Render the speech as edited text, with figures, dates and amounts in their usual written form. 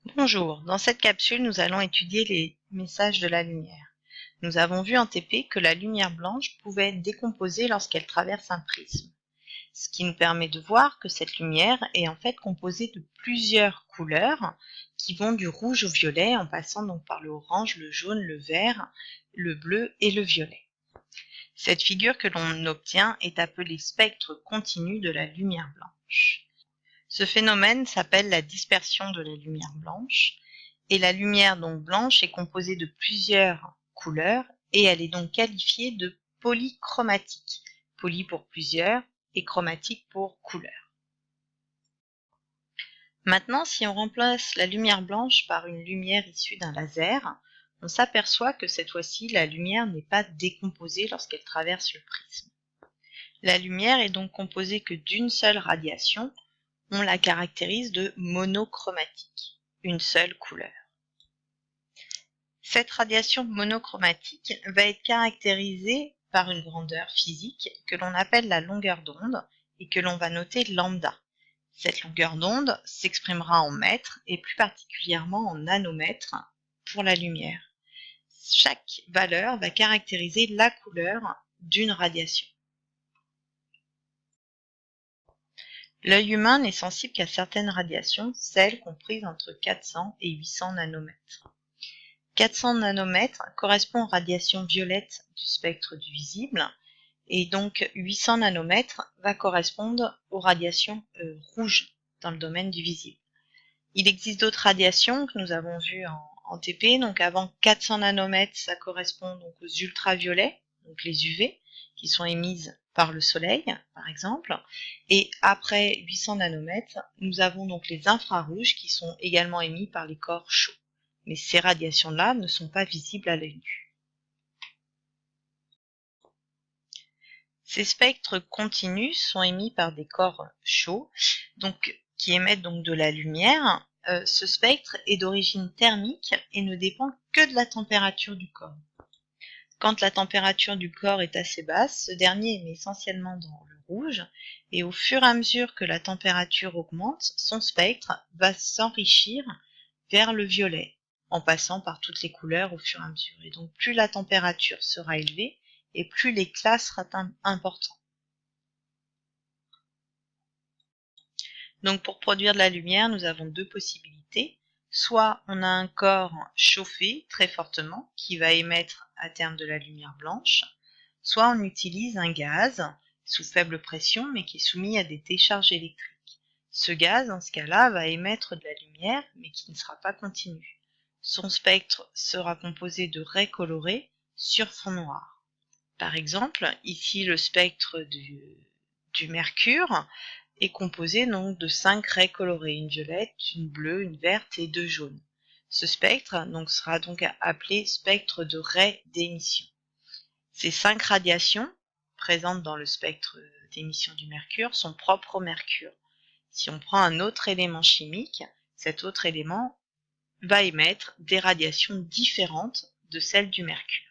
Bonjour, dans cette capsule, nous allons étudier les messages de la lumière. Nous avons vu en TP que la lumière blanche pouvait être décomposée lorsqu'elle traverse un prisme, ce qui nous permet de voir que cette lumière est en fait composée de plusieurs couleurs qui vont du rouge au violet en passant donc par le orange, le jaune, le vert, le bleu et le violet. Cette figure que l'on obtient est appelée spectre continu de la lumière blanche. Ce phénomène s'appelle la dispersion de la lumière blanche, et la lumière donc blanche est composée de plusieurs couleurs et elle est donc qualifiée de polychromatique. Poly pour plusieurs et chromatique pour couleur. Maintenant, si on remplace la lumière blanche par une lumière issue d'un laser, on s'aperçoit que cette fois-ci, la lumière n'est pas décomposée lorsqu'elle traverse le prisme. La lumière est donc composée que d'une seule radiation. On la caractérise de monochromatique, une seule couleur. Cette radiation monochromatique va être caractérisée par une grandeur physique que l'on appelle la longueur d'onde et que l'on va noter lambda. Cette longueur d'onde s'exprimera en mètres et plus particulièrement en nanomètres pour la lumière. Chaque valeur va caractériser la couleur d'une radiation. L'œil humain n'est sensible qu'à certaines radiations, celles comprises entre 400 et 800 nanomètres. 400 nanomètres correspond aux radiations violettes du spectre du visible, et donc 800 nanomètres va correspondre aux radiations rouges dans le domaine du visible. Il existe d'autres radiations que nous avons vues en TP, donc avant 400 nanomètres, ça correspond donc aux ultraviolets, donc les UV, qui sont émises par le soleil, par exemple, et après 800 nanomètres, nous avons donc les infrarouges qui sont également émis par les corps chauds. Mais ces radiations-là ne sont pas visibles à l'œil nu. Ces spectres continus sont émis par des corps chauds, qui émettent donc de la lumière. Ce spectre est d'origine thermique et ne dépend que de la température du corps. Quand la température du corps est assez basse, ce dernier émet essentiellement dans le rouge, et au fur et à mesure que la température augmente, son spectre va s'enrichir vers le violet, en passant par toutes les couleurs au fur et à mesure. Et donc plus la température sera élevée, et plus l'éclat sera important. Donc pour produire de la lumière, nous avons deux possibilités. Soit on a un corps chauffé très fortement qui va émettre à terme de la lumière blanche, soit on utilise un gaz sous faible pression mais qui est soumis à des décharges électriques. Ce gaz, dans ce cas-là, va émettre de la lumière mais qui ne sera pas continue. Son spectre sera composé de raies colorées sur fond noir. Par exemple, ici le spectre du mercure est composé donc de 5 raies colorées, une violette, une bleue, une verte et 2 jaunes. Ce spectre sera donc appelé spectre de raies d'émission. Ces 5 radiations présentes dans le spectre d'émission du mercure sont propres au mercure. Si on prend un autre élément chimique, cet autre élément va émettre des radiations différentes de celles du mercure.